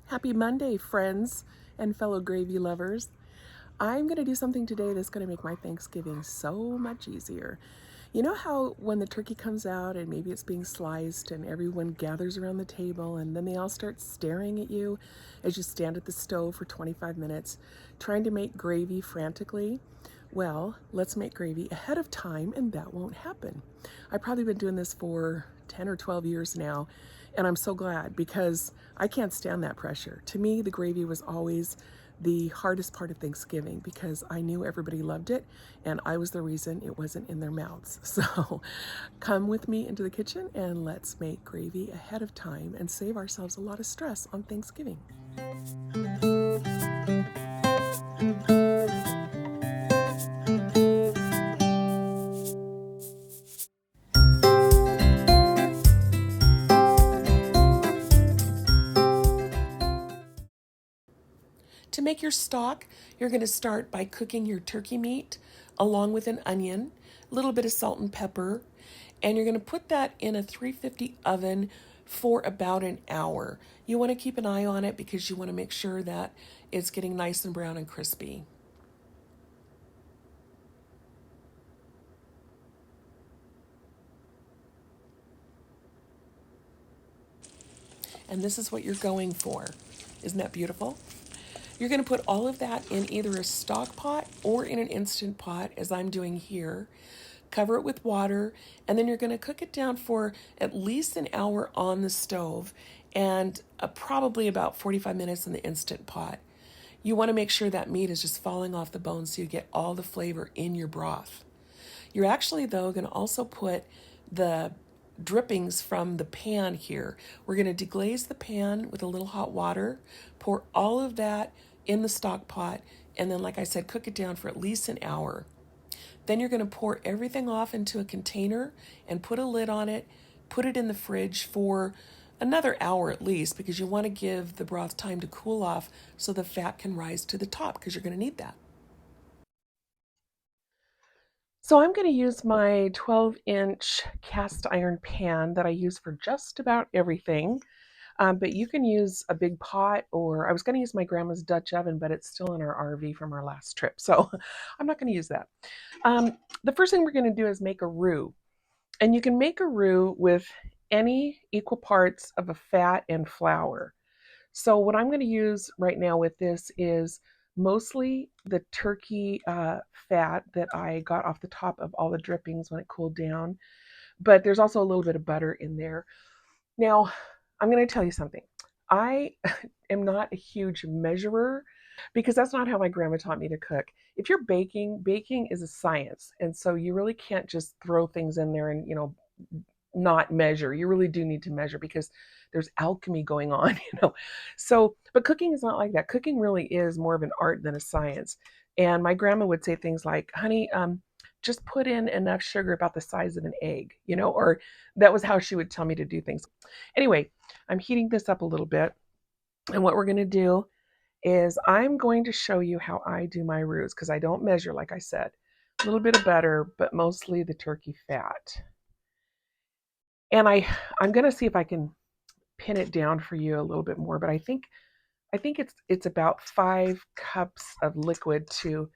Happy Monday, friends and fellow gravy lovers. I'm going to do something today that's going to make my Thanksgiving so much easier. You know how when the turkey comes out and maybe it's being sliced and everyone gathers around the table and then they all start staring at you as you stand at the stove for 25 minutes trying to make gravy frantically? Well, let's make gravy ahead of time and that won't happen. I've probably been doing this for 10 or 12 years now, and I'm so glad because I can't stand that pressure. To me, the gravy was always the hardest part of Thanksgiving because I knew everybody loved it and I was the reason it wasn't in their mouths. So come with me into the kitchen and let's make gravy ahead of time and save ourselves a lot of stress on Thanksgiving. To make your stock, you're going to start by cooking your turkey meat along with an onion, a little bit of salt and pepper, and you're going to put that in a 350 oven for about an hour. You want to keep an eye on it because you want to make sure that it's getting nice and brown and crispy. And this is what you're going for. Isn't that beautiful? You're going to put all of that in either a stock pot or in an instant pot, as I'm doing here. Cover it with water, and then you're going to cook it down for at least an hour on the stove and probably about 45 minutes in the instant pot. You want to make sure that meat is just falling off the bone so you get all the flavor in your broth. You're actually, though, going to also put the drippings from the pan here. We're going to deglaze the pan with a little hot water, pour all of that in the stock pot, and then, like I said, cook it down for at least an hour. Then you're going to pour everything off into a container and put a lid on it, put it in the fridge for another hour at least because you want to give the broth time to cool off so the fat can rise to the top because you're going to need that. So I'm going to use my 12-inch cast iron pan that I use for just about everything. But you can use a big pot, or I was going to use my grandma's Dutch oven, but it's still in our RV from our last trip. So I'm not going to use that. The first thing we're going to do is make a roux. And you can make a roux with any equal parts of a fat and flour. So what I'm going to use right now with this is mostly the turkey fat that I got off the top of all the drippings when it cooled down. But there's also a little bit of butter in there. Now, I'm going to tell you something. I am not a huge measurer because that's not how my grandma taught me to cook. If you're baking, baking is a science. And so you really can't just throw things in there and, not measure. You really do need to measure because there's alchemy going on. So, but cooking is not like that. Cooking really is more of an art than a science. And my grandma would say things like, honey, just put in enough sugar about the size of an egg, or that was how she would tell me to do things. Anyway, I'm heating this up a little bit. And what we're going to do is I'm going to show you how I do my roux because I don't measure, like I said. A little bit of butter, but mostly the turkey fat. And I'm going to see if I can pin it down for you a little bit more, but I think it's about 5 cups of liquid to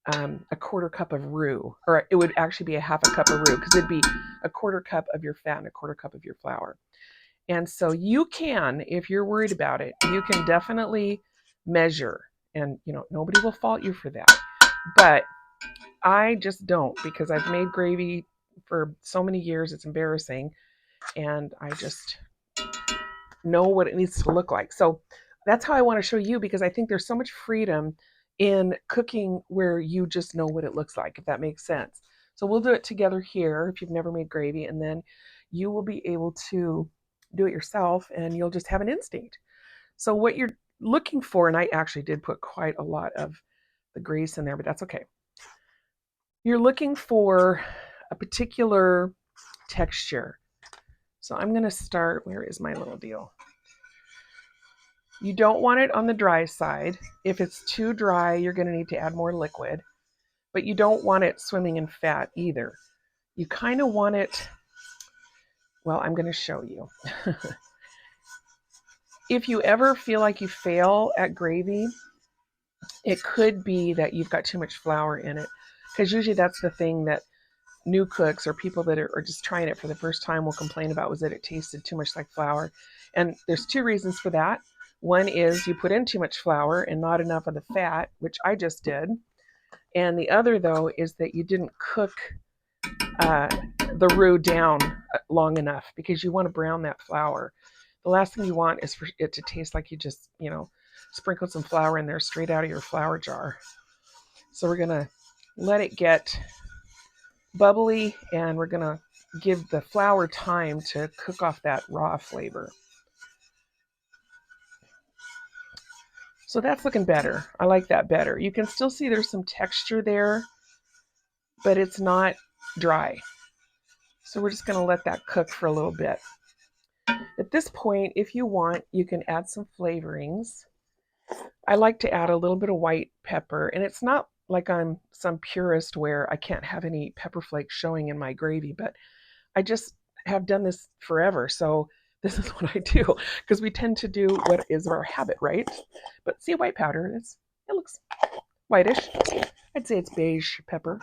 a quarter cup of roux, or it would actually be a half a cup of roux because it'd be a quarter cup of your fat and a quarter cup of your flour. And so you can, if you're worried about it, you can definitely measure, and nobody will fault you for that. But I just don't because I've made gravy for so many years, it's embarrassing, and I just know what it needs to look like. So that's how I want to show you because I think there's so much freedom in cooking where you just know what it looks like, if that makes sense. So we'll do it together here if you've never made gravy, and then you will be able to do it yourself and you'll just have an instinct. So what you're looking for, and I actually did put quite a lot of the grease in there, but that's okay. You're looking for a particular texture. So I'm going to start, where is my little deal? You don't want it on the dry side. If it's too dry, you're going to need to add more liquid, but you don't want it swimming in fat either. You kind of want it, well, I'm going to show you. If you ever feel like you fail at gravy, it could be that you've got too much flour in it. Because usually that's the thing that new cooks or people that are just trying it for the first time will complain about, was that it tasted too much like flour. And there's two reasons for that. One is you put in too much flour and not enough of the fat, which I just did. And the other, though, is that you didn't cook uh, the roux down long enough, because you want to brown that flour. The last thing you want is for it to taste like you just, sprinkled some flour in there straight out of your flour jar. So we're going to let it get bubbly, and we're going to give the flour time to cook off that raw flavor. So that's looking better. I like that better. You can still see there's some texture there, but it's not dry. So we're just going to let that cook for a little bit. At this point, if you want, you can add some flavorings. I like to add a little bit of white pepper, and it's not like I'm some purist where I can't have any pepper flakes showing in my gravy, but I just have done this forever. So this is what I do, because we tend to do what is our habit, right? But see, white powder, it looks whitish. I'd say it's beige pepper.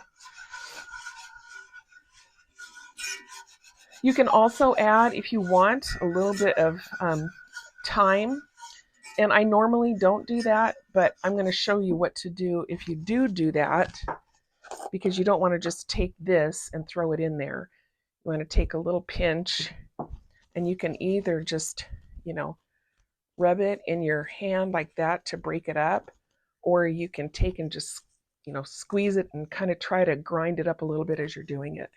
You can also add, if you want, a little bit of thyme. And I normally don't do that, but I'm going to show you what to do if you do that, because you don't want to just take this and throw it in there. You want to take a little pinch, and you can either just, rub it in your hand like that to break it up, or you can take and just, squeeze it and kind of try to grind it up a little bit as you're doing it.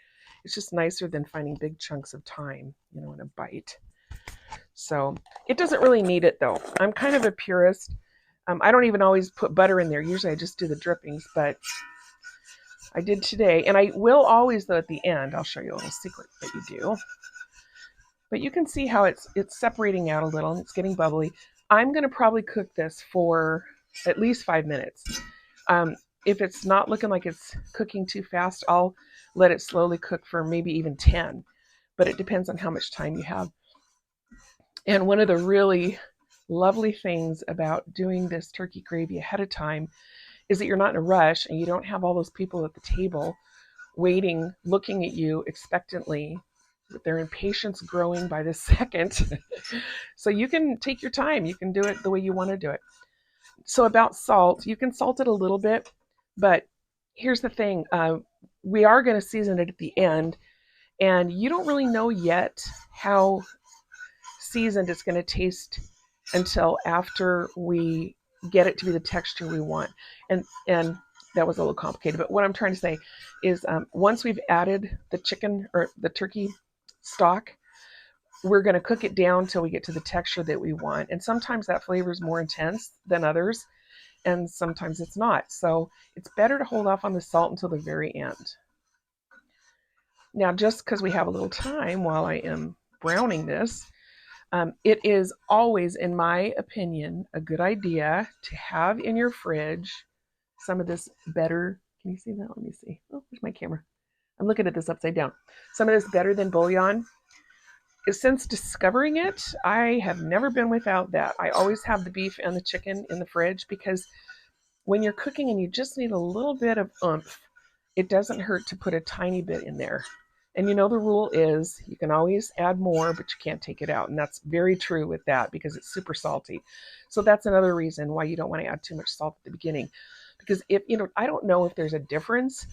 It's just nicer than finding big chunks of thyme, in a bite. So it doesn't really need it, though. I'm kind of a purist. I don't even always put butter in there. Usually I just do the drippings, but I did today. And I will always, though, at the end, I'll show you a little secret that you do. But you can see how it's separating out a little, and it's getting bubbly. I'm going to probably cook this for at least 5 minutes. If it's not looking like it's cooking too fast, I'll let it slowly cook for maybe even 10. But it depends on how much time you have. And one of the really lovely things about doing this turkey gravy ahead of time is that you're not in a rush, and you don't have all those people at the table waiting, looking at you expectantly, with their impatience growing by the second. So you can take your time. You can do it the way you want to do it. So about salt, you can salt it a little bit, but here's the thing. We are going to season it at the end, and you don't really know yet how seasoned it's going to taste until after we get it to be the texture we want. And that was a little complicated, but what I'm trying to say is once we've added the chicken or the turkey stock, we're going to cook it down till we get to the texture that we want. And sometimes that flavor is more intense than others, and sometimes it's not. So it's better to hold off on the salt until the very end. Now, just because we have a little time while I am browning this, it is always, in my opinion, a good idea to have in your fridge some of this better. Can you see that? Let me see. Oh, where's my camera? I'm looking at this upside down. Some of this better than bouillon. Since discovering it, I have never been without that. I always have the beef and the chicken in the fridge, because when you're cooking and you just need a little bit of oomph, it doesn't hurt to put a tiny bit in there. And the rule is you can always add more, but you can't take it out. And that's very true with that, because it's super salty. So that's another reason why you don't want to add too much salt at the beginning. Because I don't know if there's a difference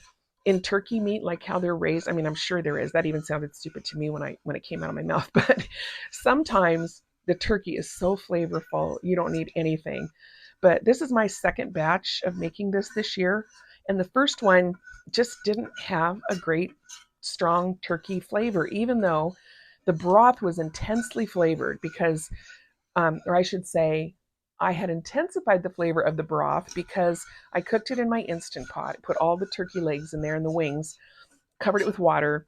in turkey meat, like how they're raised. I mean, I'm sure there is. That even sounded stupid to me when it came out of my mouth. But sometimes the turkey is so flavorful, you don't need anything. But this is my second batch of making this year. And the first one just didn't have a great strong turkey flavor, even though the broth was intensely flavored, because, or I should say, I had intensified the flavor of the broth because I cooked it in my Instant Pot, put all the turkey legs in there and the wings, covered it with water,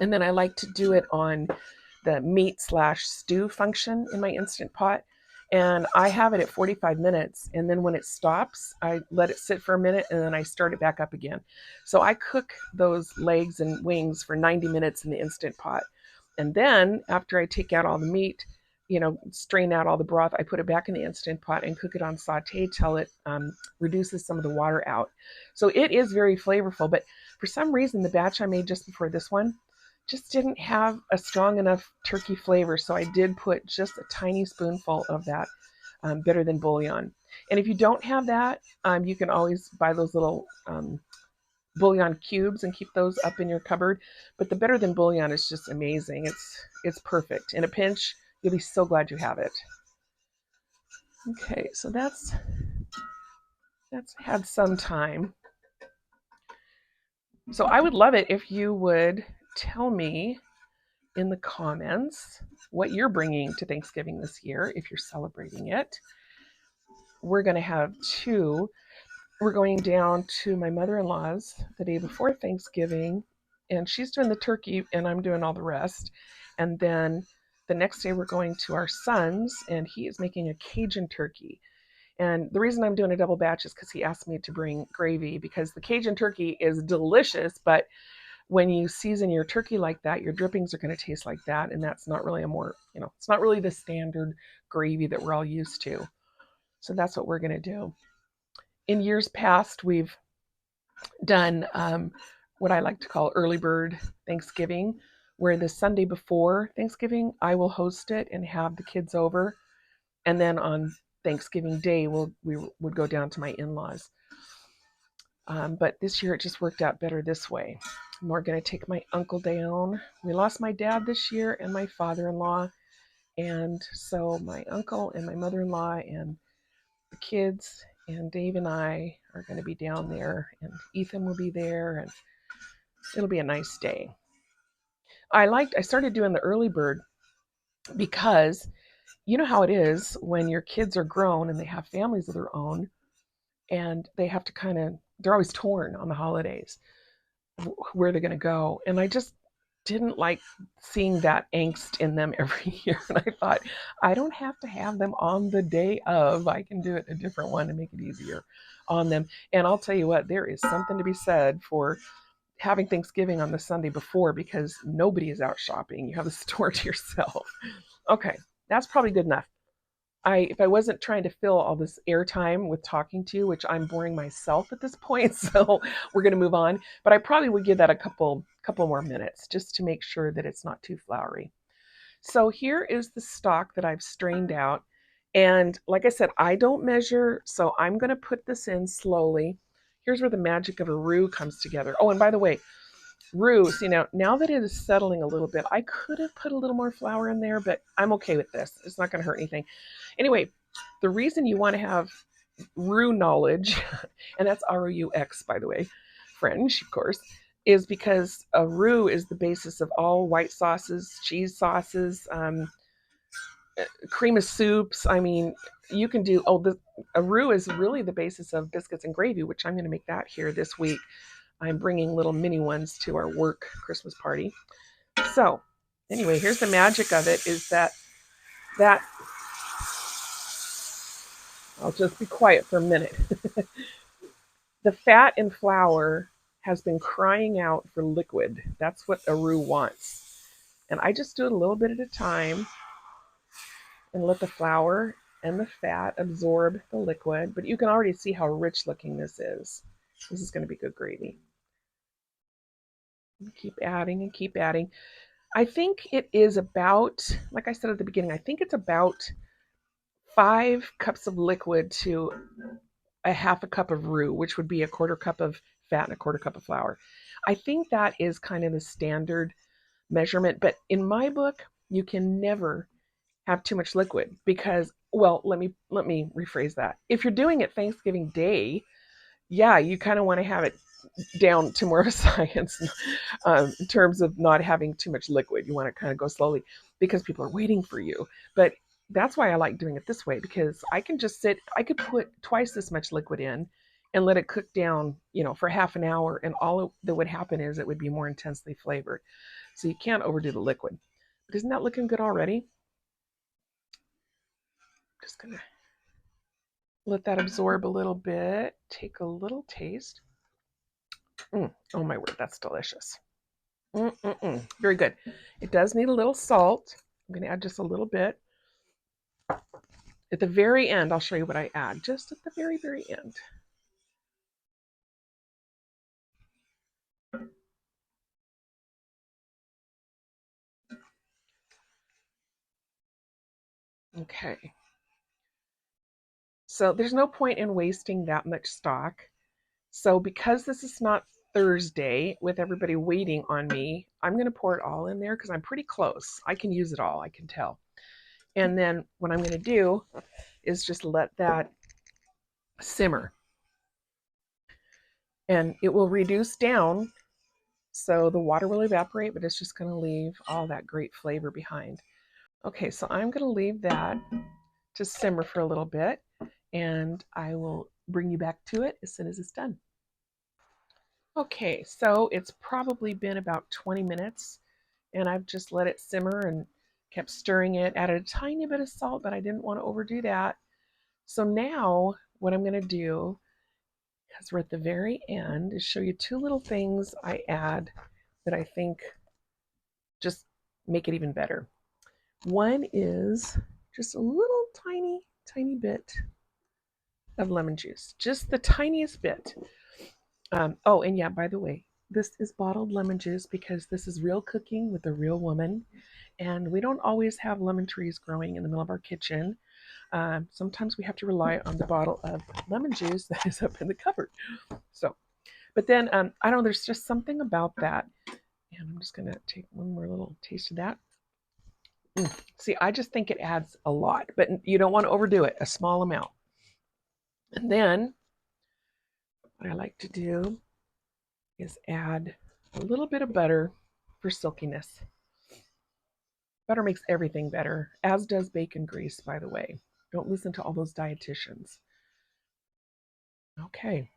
and then I like to do it on the meat/stew function in my Instant Pot. And I have it at 45 minutes. And then when it stops, I let it sit for a minute, and then I start it back up again. So I cook those legs and wings for 90 minutes in the Instant Pot. And then after I take out all the meat, strain out all the broth. I put it back in the Instant Pot and cook it on saute till it reduces some of the water out. So it is very flavorful, but for some reason, the batch I made just before this one just didn't have a strong enough turkey flavor. So I did put just a tiny spoonful of that better than bouillon. And if you don't have that, you can always buy those little bouillon cubes and keep those up in your cupboard. But the better than bouillon is just amazing. It's perfect. In a pinch, you'll be so glad you have it. Okay, so that's had some time. So I would love it if you would tell me in the comments what you're bringing to Thanksgiving this year if you're celebrating it. We're going to have two. We're going down to my mother-in-law's the day before Thanksgiving, and she's doing the turkey and I'm doing all the rest. And then the next day we're going to our son's and he is making a Cajun turkey. And the reason I'm doing a double batch is because he asked me to bring gravy because the Cajun turkey is delicious, but when you season your turkey like that, your drippings are going to taste like that. And that's not really it's not really the standard gravy that we're all used to. So that's what we're going to do. In years past, we've done what I like to call early bird Thanksgiving, where the Sunday before Thanksgiving, I will host it and have the kids over. And then on Thanksgiving Day, we would go down to my in-laws. But this year it just worked out better this way. We're going to take my uncle down. We lost my dad this year and my father-in-law. And so my uncle and my mother-in-law and the kids and Dave and I are going to be down there, and Ethan will be there, and it'll be a nice day. I started doing the early bird because you know how it is when your kids are grown and they have families of their own, and they have to they're always torn on the holidays where they're going to go. And I just didn't like seeing that angst in them every year. And I thought, I don't have to have them on the day of. I can do it a different one and make it easier on them. And I'll tell you what, there is something to be said for having Thanksgiving on the Sunday before because nobody is out shopping. You have the store to yourself. Okay, that's probably good enough. If I wasn't trying to fill all this airtime with talking to you, which I'm boring myself at this point, so we're going to move on. But I probably would give that a couple more minutes just to make sure that it's not too floury. So here is the stock that I've strained out. And like I said, I don't measure, so I'm going to put this in slowly. Here's where the magic of a roux comes together. Oh, and by the way, roux, now that it is settling a little bit, I could have put a little more flour in there, but I'm okay with this. It's not going to hurt anything. Anyway, the reason you want to have roux knowledge, and that's ROUX, by the way, French, of course, is because a roux is the basis of all white sauces, cheese sauces, cream of soups. I mean, you can do, a roux is really the basis of biscuits and gravy, which I'm going to make that here this week. I'm bringing little mini ones to our work Christmas party. So anyway, here's the magic of it is that I'll just be quiet for a minute. The fat and flour has been crying out for liquid. That's what a roux wants. And I just do it a little bit at a time and let the flour and the fat absorb the liquid. But you can already see how rich looking this is. This is going to be good gravy. Keep adding and keep adding. I think it is about, like I said at the beginning, I think it's about 5 cups of liquid to a half a cup of roux, which would be a quarter cup of fat and a quarter cup of flour. I think that is kind of the standard measurement, but in my book, you can never have too much liquid because, well, let me rephrase that. If you're doing it Thanksgiving Day, yeah, you kind of want to have it down to more of a science in terms of not having too much liquid. You want to kind of go slowly because people are waiting for you. But that's why I like doing it this way because I could put twice this much liquid in and let it cook down, for half an hour. And all that would happen is it would be more intensely flavored. So you can't overdo the liquid. But isn't that looking good already? Just going to let that absorb a little bit. Take a little taste. Oh my word, that's delicious. Very good. It does need a little salt. I'm going to add just a little bit. At the very end, I'll show you what I add, just at the very, very end. Okay. So there's no point in wasting that much stock. So because this is not Thursday with everybody waiting on me, I'm going to pour it all in there because I'm pretty close. I can use it all, I can tell. And then what I'm going to do is just let that simmer. And it will reduce down, so the water will evaporate, but it's just going to leave all that great flavor behind. Okay, so I'm going to leave that to simmer for a little bit, and I will bring you back to it as soon as it's done. Okay, so it's probably been about 20 minutes, and I've just let it simmer and kept stirring it, added a tiny bit of salt, but I didn't want to overdo that. So now what I'm going to do, because we're at the very end, is show you two little things I add that I think just make it even better. One is just a little tiny bit of lemon juice, just the tiniest bit. Oh, and yeah, by the way, this is bottled lemon juice because this is real cooking with a real woman. And we don't always have lemon trees growing in the middle of our kitchen. Sometimes we have to rely on the bottle of lemon juice that is up in the cupboard. So, but then I don't know, there's just something about that. And I'm just going to take one more little taste of that. See, I just think it adds a lot, but you don't want to overdo it, a small amount. And then what I like to do is add a little bit of butter for silkiness. Butter makes everything better, as does bacon grease, by the way. Don't listen to all those dietitians. Okay,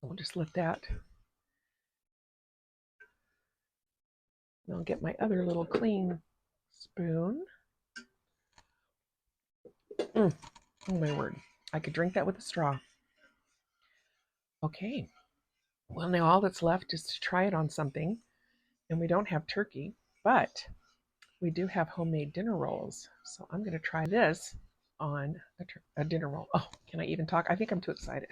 we'll just let that. I'll get my other little clean spoon. Oh my word. I could drink that with a straw. Okay. Well, now all that's left is to try it on something. And we don't have turkey, but we do have homemade dinner rolls. So I'm going to try this on a dinner roll. Oh, can I even talk? I think I'm too excited.